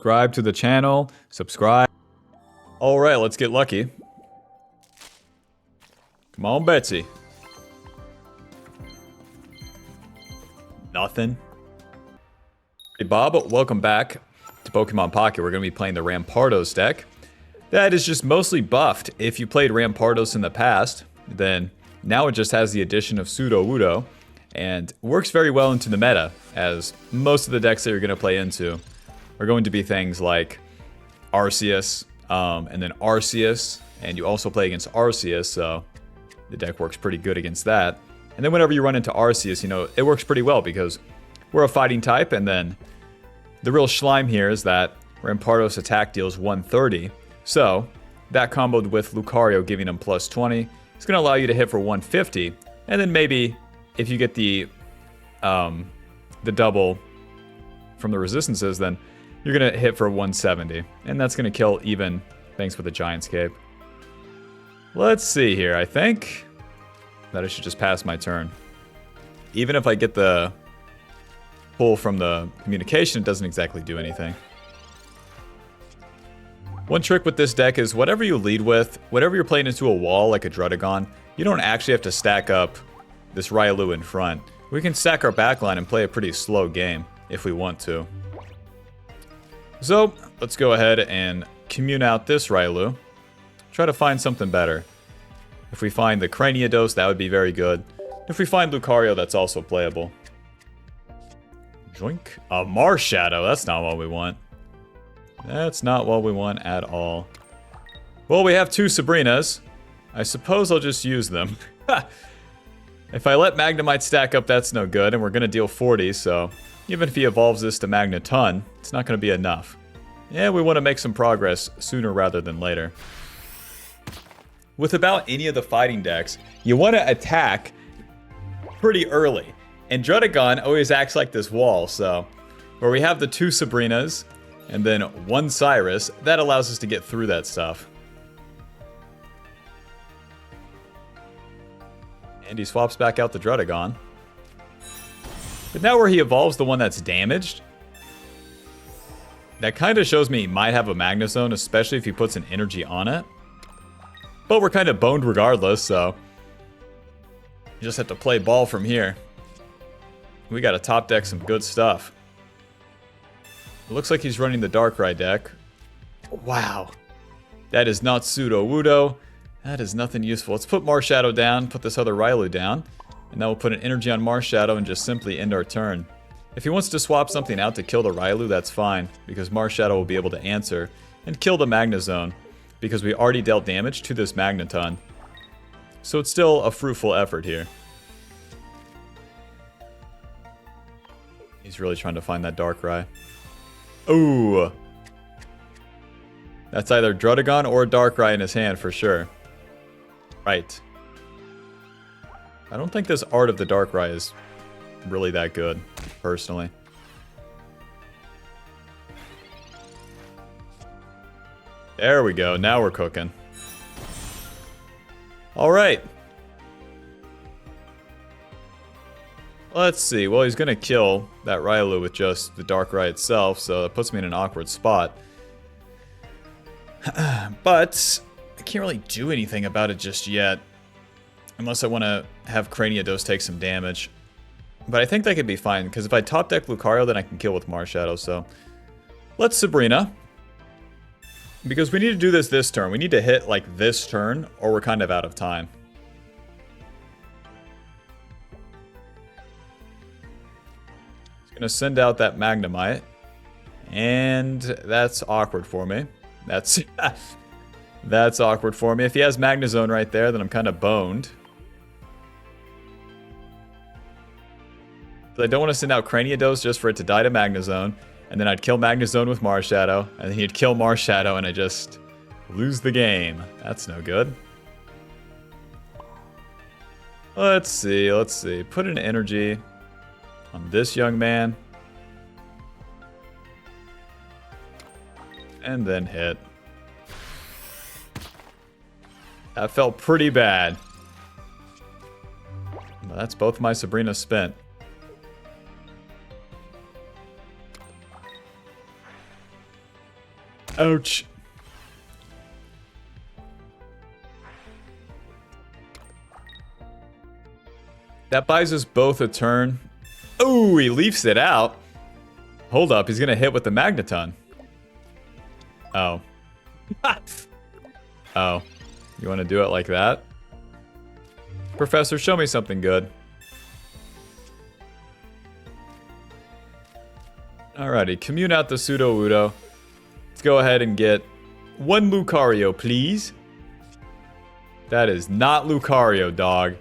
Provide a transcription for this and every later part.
Subscribe to the channel. Subscribe. Alright, let's get lucky. Come on, Betsy. Nothing. Hey, Bob, welcome back to Pokemon Pocket. We're going to be playing the Rampardos deck. That is just mostly buffed. If you played Rampardos in the past, then now it just has the addition of Sudowoodo, and works very well into the meta, as most of the decks that you're going to play into are going to be things like Arceus, and then Arceus, and you also play against Arceus, so the deck works pretty good against that. And then whenever you run into Arceus, you know, it works pretty well because we're a fighting type, and then the real slime here is that Rampardos attack deals 130, so that comboed with Lucario giving him plus 20, it's going to allow you to hit for 150, and then maybe if you get the double from the resistances, then you're going to hit for 170, and that's going to kill even things with a Giant Scape. Let's see here. I think that I should just pass my turn. Even if I get the pull from the communication, it doesn't exactly do anything. One trick with this deck is whatever you lead with, whatever you're playing into a wall like a Drudagon, you don't actually have to stack up this Railu in front. We can stack our backline and play a pretty slow game if we want to. So, let's go ahead and commune out this Railu. Try to find something better. If we find the Craniados, that would be very good. If we find Lucario, that's also playable. Joink. A Marshadow, that's not what we want. That's not what we want at all. Well, we have two Sabrinas. I suppose I'll just use them. If I let Magnemite stack up, that's no good, and we're going to deal 40, so even if he evolves this to Magneton, it's not going to be enough. Yeah, we want to make some progress sooner rather than later. With about any of the fighting decks, you want to attack pretty early. And Drudagon always acts like this wall, so where we have the two Sabrinas and then one Cyrus, that allows us to get through that stuff. And he swaps back out the Drudagon. But now where he evolves the one that's damaged, that kind of shows me he might have a Magnezone, especially if he puts an energy on it. But we're kind of boned regardless, so you just have to play ball from here. We got to top deck some good stuff. It looks like he's running the Darkrai deck. Wow. That is not Sudowoodo. That is nothing useful. Let's put Marshadow down, put this other Railu down, and then we'll put an energy on Marshadow and just simply end our turn. If he wants to swap something out to kill the Railu, that's fine, because Marshadow will be able to answer and kill the Magnezone, because we already dealt damage to this Magneton. So it's still a fruitful effort here. He's really trying to find that Darkrai. Ooh! That's either Drudagon or Darkrai in his hand for sure. Right. I don't think this art of the Darkrai is really that good, personally. There we go, now we're cooking. Alright. Let's see, well he's gonna kill that Railu with just the Darkrai itself, so it puts me in an awkward spot. But I can't really do anything about it just yet. Unless I want to have Craniados take some damage. But I think that could be fine, because if I top deck Lucario, then I can kill with Marshadow, so let's Sabrina. Because we need to do this turn. We need to hit, like, this turn, or we're kind of out of time. It's going to send out that Magnemite. And that's awkward for me. That's that's awkward for me. If he has Magnezone right there, then I'm kind of boned. I don't want to send out Craniados just for it to die to Magnezone, and then I'd kill Magnezone with Marshadow, and then he'd kill Marshadow, and I just lose the game. That's no good. Let's see, let's see. Put an energy on this young man. And then hit. That felt pretty bad. But that's both my Sabrina spent. Ouch. That buys us both a turn. Oh, he leafs it out. Hold up, he's gonna hit with the Magneton. Oh. Oh. You wanna do it like that? Professor, show me something good. Alrighty, commune out the Sudowoodo. Let's go ahead and get one Lucario, please. That is not Lucario, dog.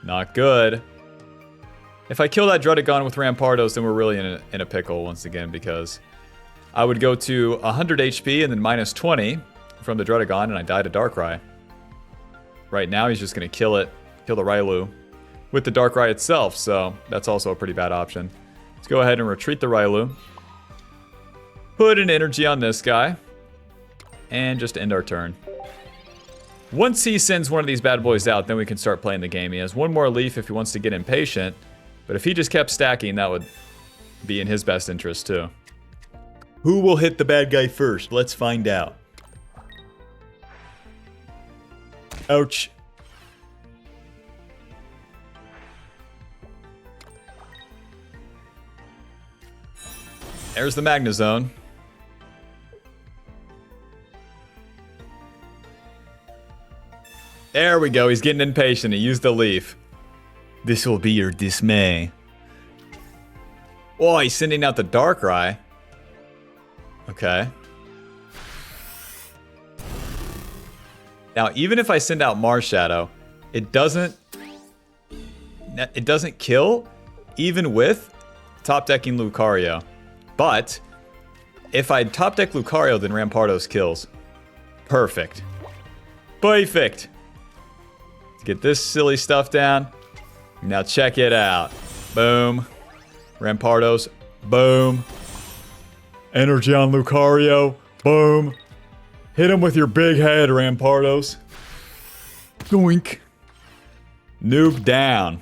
Not good. If I kill that Druddigon with Rampardos, then we're really in a pickle once again, because I would go to 100 HP and then minus 20 from the Druddigon, and I die to Darkrai. Right now, he's just going to kill the Railu with the Darkrai itself, so that's also a pretty bad option. Let's go ahead and retreat the Railu. Put an energy on this guy, and just end our turn. Once he sends one of these bad boys out, then we can start playing the game. He has one more leaf if he wants to get impatient, but if he just kept stacking, that would be in his best interest too. Who will hit the bad guy first? Let's find out. Ouch. There's the Magnezone. There we go, he's getting impatient. He used the leaf. This will be your dismay. Oh, he's sending out the Darkrai. Okay. Now, even if I send out Marshadow, it doesn't kill, even with top decking Lucario. But if I top deck Lucario, then Rampardos kills. Perfect. Perfect. Let's get this silly stuff down. Now check it out. Boom. Rampardos. Boom. Energy on Lucario. Boom. Hit him with your big head, Rampardos. Doink. Nuke down.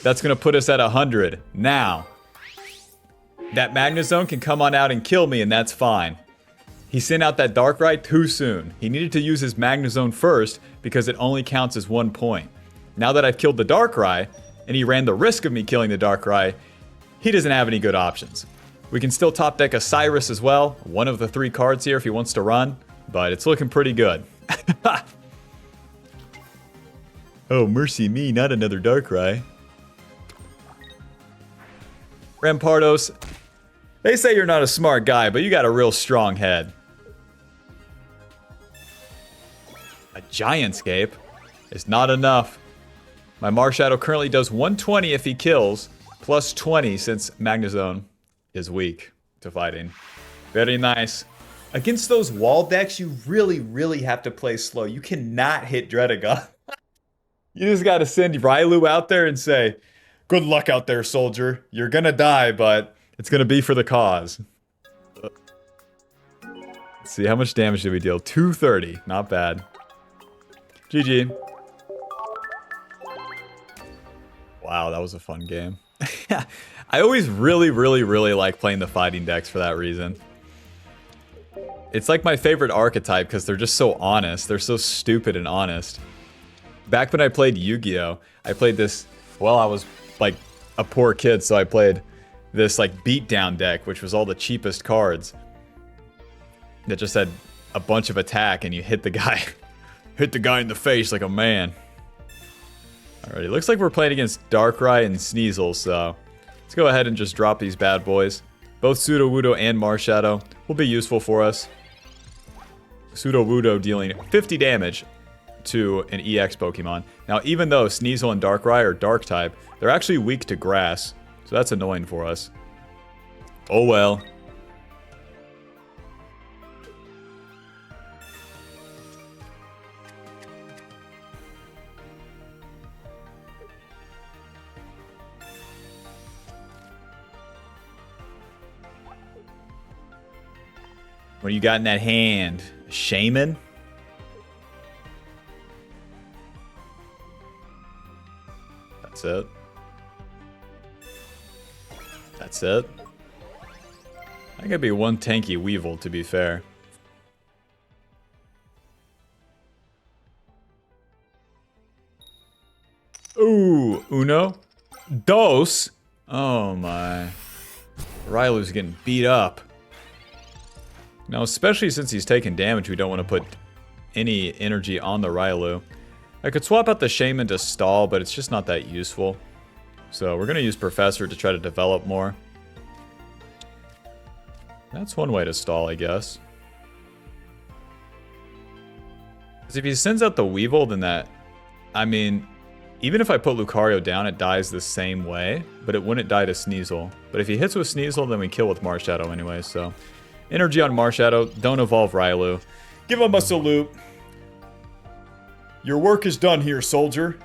That's going to put us at 100. Now, that Magnezone can come on out and kill me, and that's fine. He sent out that Darkrai too soon. He needed to use his Magnezone first because it only counts as 1 point. Now that I've killed the Darkrai, and he ran the risk of me killing the Darkrai, he doesn't have any good options. We can still top deck a Cyrus as well, one of the 3 cards here if he wants to run, but it's looking pretty good. Oh, mercy me, not another Darkrai. Rampardos, they say you're not a smart guy, but you got a real strong head. A Giantscape is not enough. My Marshadow currently does 120 if he kills, plus 20 since Magnezone is weak to fighting. Very nice. Against those wall decks, you really have to play slow. You cannot hit Druddigon. You just gotta send Railu out there and say, good luck out there, soldier. You're gonna die, but it's gonna be for the cause. Let's see, how much damage did we deal? 230. Not bad. GG. Wow, that was a fun game. I always really like playing the fighting decks for that reason. It's like my favorite archetype because they're just so honest. They're so stupid and honest. Back when I played Yu-Gi-Oh! I played this, well, I was like a poor kid, so I played this like beatdown deck, which was all the cheapest cards. That just had a bunch of attack and you hit the guy. Hit the guy in the face like a man. Alrighty, looks like we're playing against Darkrai and Sneasel, so let's go ahead and just drop these bad boys. Both Sudowoodo and Marshadow will be useful for us. Sudowoodo dealing 50 damage to an EX Pokemon. Now, even though Sneasel and Darkrai are Dark type, they're actually weak to Grass, so that's annoying for us. Oh well. What do you got in that hand? Shaman? That's it. That's it. That could be one tanky Weevil, to be fair. Ooh, uno. Dos. Oh my. Rylu's getting beat up. Now, especially since he's taking damage, we don't want to put any energy on the Rylu. I could swap out the Shaman to stall, but it's just not that useful. So we're going to use Professor to try to develop more. That's one way to stall, I guess. Because if he sends out the Weevil, then that... I mean, even if I put Lucario down, it dies the same way, but it wouldn't die to Sneasel. But if he hits with Sneasel, then we kill with Marshadow anyway, so... Energy on Marshadow, don't evolve Rylu. Give him a salute. Your work is done here, soldier.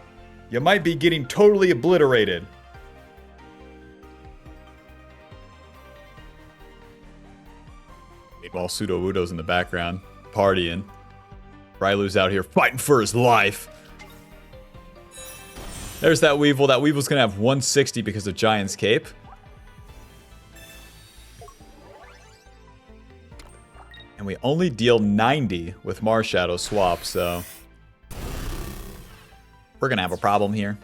You might be getting totally obliterated. While Sudowoodo's in the background, partying. Rylu's out here fighting for his life. There's that Weevil. That Weevil's gonna have 160 because of Giant's Cape. And we only deal 90 with Marshadow swap, so... we're gonna have a problem here.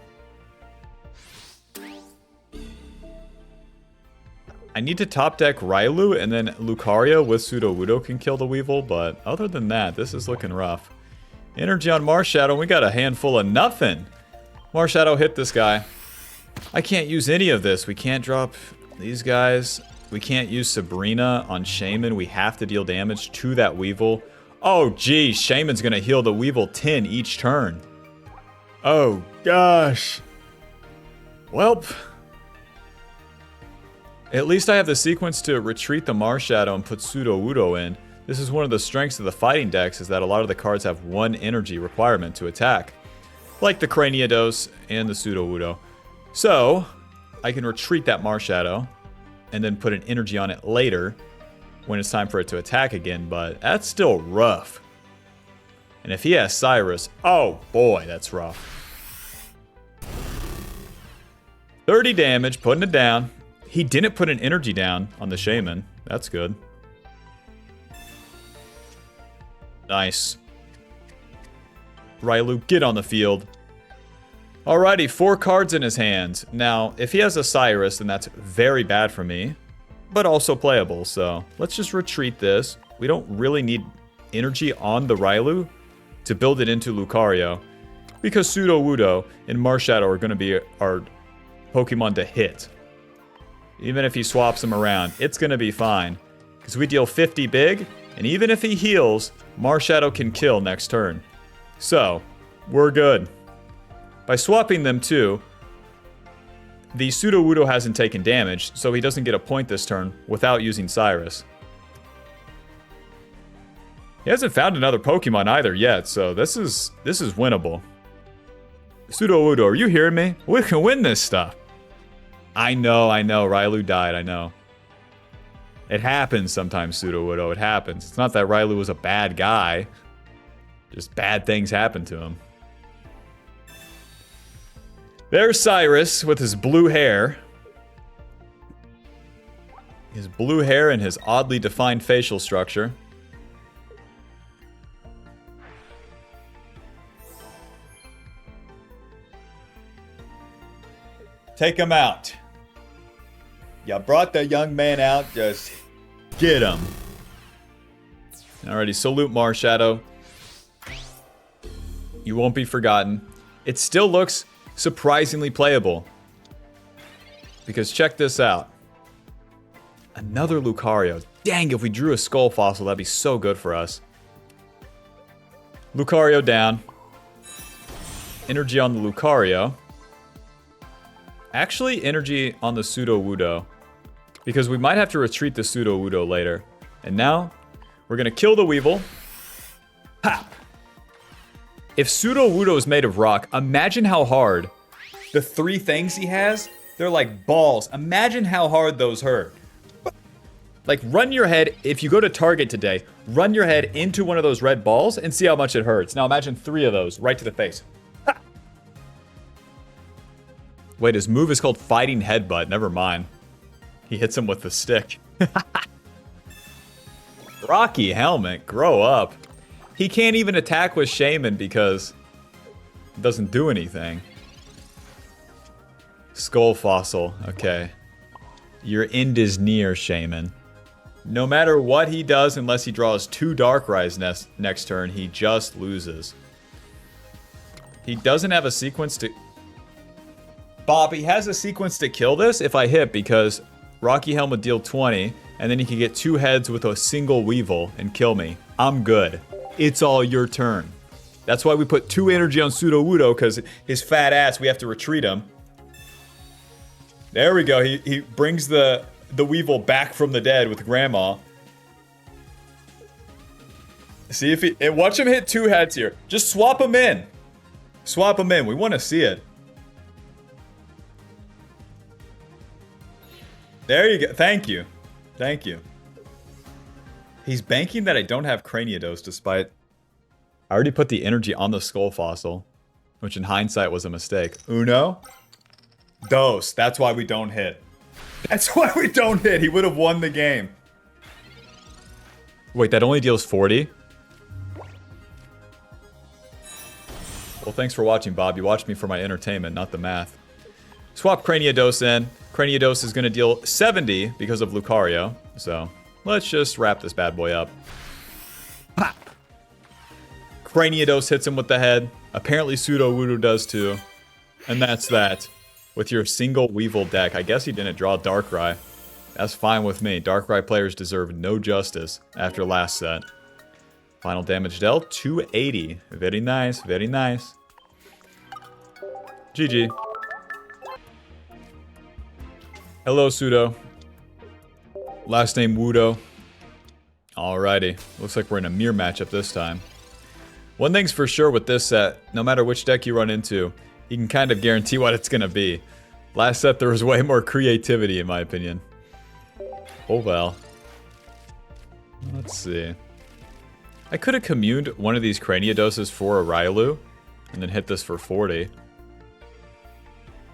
I need to top deck Rylu, and then Lucario with Sudowoodo can kill the Weevil, but other than that, this is looking rough. Energy on Marshadow, we got a handful of nothing. Marshadow hit this guy. I can't use any of this. We can't drop these guys. We can't use Sabrina on Shaman. We have to deal damage to that Weevil. Oh, geez. Shaman's going to heal the Weevil 10 each turn. Oh, gosh. Welp. At least I have the sequence to retreat the Marshadow and put Sudowoodo in. This is one of the strengths of the fighting decks, is that a lot of the cards have one energy requirement to attack. Like the Craniados and the Sudowoodo. So, I can retreat that Marshadow and then put an energy on it later when it's time for it to attack again, but that's still rough. And if he has Cyrus, oh boy, that's rough. 30 damage, putting it down. He didn't put an energy down on the Shaman. That's good. Nice. Rylu, get on the field. Alrighty, 4 cards in his hand. Now, if he has a Cyrus, then that's very bad for me, but also playable, so let's just retreat this. We don't really need energy on the Rylu to build it into Lucario, because Sudowoodo and Marshadow are going to be our Pokemon to hit. Even if he swaps them around, it's going to be fine, because we deal 50 big, and even if he heals, Marshadow can kill next turn. So, we're good. By swapping them too, the Sudowoodo hasn't taken damage, so he doesn't get a point this turn without using Cyrus. He hasn't found another Pokemon either yet, so this is winnable. Sudowoodo, are you hearing me? We can win this stuff. I know, Rylu died, I know. It happens sometimes, Sudowoodo, it happens. It's not that Rylu was a bad guy. Just bad things happen to him. There's Cyrus with his blue hair. His blue hair and his oddly defined facial structure. Take him out. You brought the young man out, just get him. Alrighty, salute Marshadow. You won't be forgotten. It still looks surprisingly playable. Because check this out. Another Lucario. Dang, if we drew a Skull Fossil, that'd be so good for us. Lucario down. Energy on the Lucario. Actually, energy on the Sudowoodo. Because we might have to retreat the Sudowoodo later. And now, we're going to kill the Weevil. Pop! If Sudowoodo is made of rock, imagine how hard the 3 things he has, they're like balls. Imagine how hard those hurt. Like, run your head, if you go to Target today, run your head into one of those red balls and see how much it hurts. Now imagine 3 of those right to the face. Ha! Wait, his move is called Fighting Headbutt. Never mind. He hits him with the stick. Rocky Helmet, grow up. He can't even attack with Shaman because it doesn't do anything. Skull Fossil, okay. Your end is near, Shaman. No matter what he does, unless he draws 2 Darkrai's next turn, he just loses. He doesn't have a sequence to... Bob, he has a sequence to kill this if I hit, because Rocky Helm would deal 20, and then he could get 2 heads with a single Weevil and kill me. I'm good. It's all your turn. That's why we put 2 energy on Sudowoodo, because his fat ass, we have to retreat him. There we go. He brings the Weevil back from the dead with Grandma. See if he... And watch him hit 2 heads here. Just swap him in. Swap him in. We want to see it. There you go. Thank you. Thank you. He's banking that I don't have Craniados despite... I already put the energy on the Skull Fossil, which in hindsight was a mistake. Uno? Dos. That's why we don't hit. That's why we don't hit. He would have won the game. Wait, that only deals 40? Well, thanks for watching, Bob. You watched me for my entertainment, not the math. Swap Craniados in. Craniados is going to deal 70 because of Lucario. So, let's just wrap this bad boy up. Pop! Craniados hits him with the head. Apparently Sudowoodo does too. And that's that. With your single Weevil deck. I guess he didn't draw Darkrai. That's fine with me. Darkrai players deserve no justice after last set. Final damage dealt, 280. Very nice, very nice. GG. Hello, Pseudo. Last name Wudo. Alrighty. Looks like we're in a mirror matchup this time. One thing's for sure with this set, no matter which deck you run into, you can kind of guarantee what it's gonna be. Last set there was way more creativity in my opinion. Oh well. Let's see. I could have communed one of these Craniadoses for a Railu, and then hit this for 40.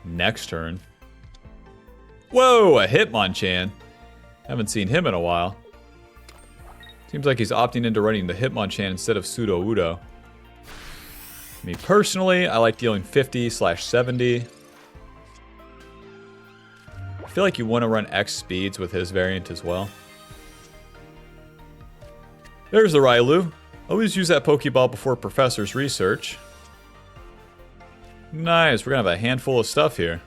Next turn. Whoa, a Hitmonchan. Haven't seen him in a while. Seems like he's opting into running the Hitmonchan instead of Sudowoodo. Me personally, I like dealing 50/70. I feel like you want to run X speeds with his variant as well. There's the Railu. Always use that Pokeball before Professor's research. Nice, we're gonna have a handful of stuff here.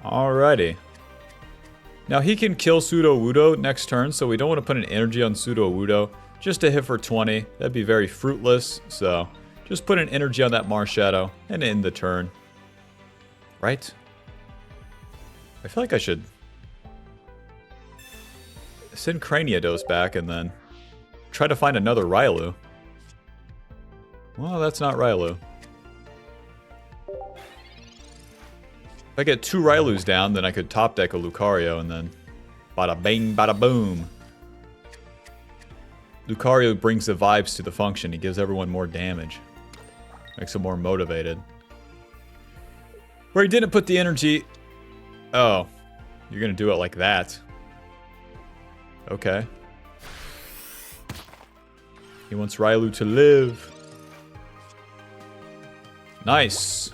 Alrighty. Now he can kill Sudowoodo next turn, so we don't want to put an energy on Sudowoodo just to hit for 20. That'd be very fruitless, so just put an energy on that Marshadow and end the turn. Right? I feel like I should send Craniados back and then try to find another Railu. Well, that's not Railu. If I get 2 Railus down, then I could top deck a Lucario and then bada bing, bada boom. Lucario brings the vibes to the function. He gives everyone more damage. Makes them more motivated. Where he didn't put the energy... Oh. You're gonna do it like that. Okay. He wants Railu to live. Nice.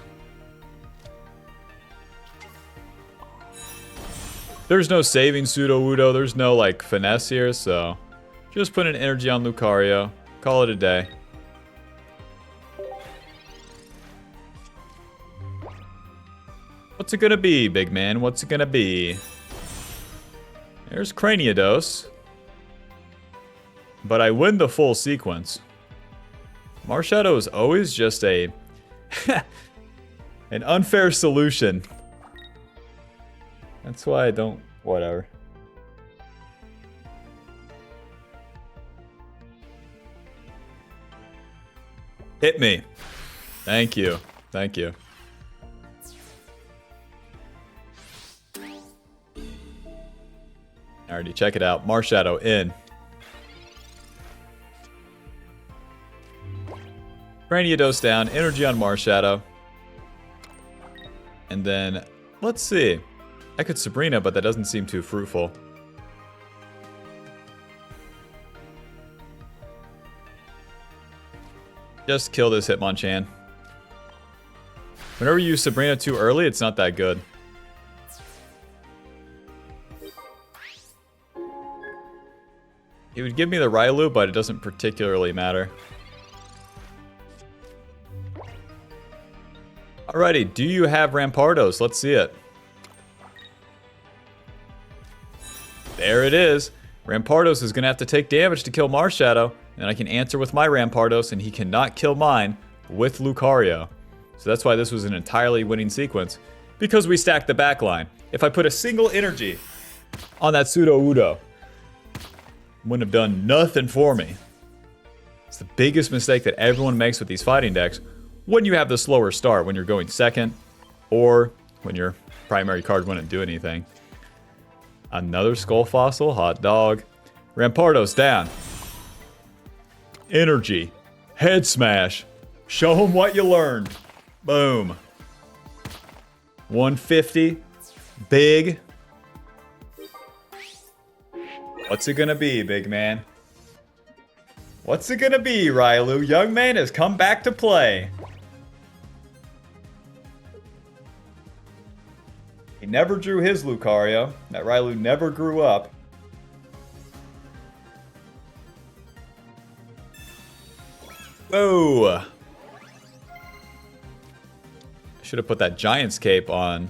There's no saving Sudowoodo. There's no, like, finesse here, so... Just put an energy on Lucario. Call it a day. What's it gonna be, big man? What's it gonna be? There's Craniados. But I win the full sequence. Marshadow is always just a... an unfair solution. That's why I don't... Whatever. Hit me. Thank you. Thank you. Alrighty, check it out. Marshadow in. Craniados down. Energy on Marshadow. And then, let's see. I could Sabrina, but that doesn't seem too fruitful. Just kill this Hitmonchan. Whenever you use Sabrina too early, it's not that good. He would give me the Railu, but it doesn't particularly matter. Alrighty, do you have Rampardos? Let's see it. There it is. Rampardos is going to have to take damage to kill Marshadow, and I can answer with my Rampardos, and he cannot kill mine with Lucario. So that's why this was an entirely winning sequence, because we stacked the backline. If I put a single energy on that Pseudo-Udo, wouldn't have done nothing for me. It's the biggest mistake that everyone makes with these fighting decks when you have the slower start, when you're going second, or when your primary card wouldn't do anything. Another Skull Fossil, hot dog. Rampardos down. Energy. Head smash. Show him what you learned. Boom. 150. Big. What's it gonna be, big man? What's it gonna be, Railu? Young man has come back to play. He never drew his Lucario. That Railu never grew up. Whoa! I should have put that Giant's Cape on.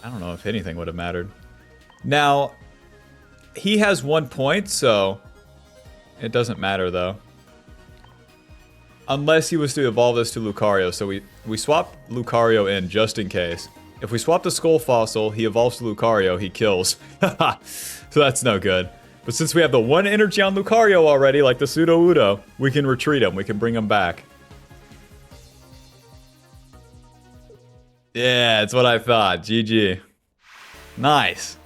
I don't know if anything would have mattered. Now, he has 1 point, so it doesn't matter, though. Unless he was to evolve this to Lucario, so we swapped Lucario in just in case. If we swap the Skull Fossil, he evolves to Lucario, he kills. So that's no good. But since we have the 1 energy on Lucario already, like the Pseudo-Udo, we can retreat him, we can bring him back. Yeah, that's what I thought. GG. Nice.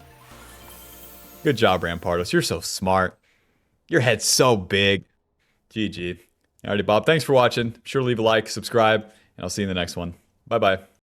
Good job, Rampardos. You're so smart. Your head's so big. GG. Alrighty, Bob. Thanks for watching. Sure, leave a like, subscribe, and I'll see you in the next one. Bye-bye.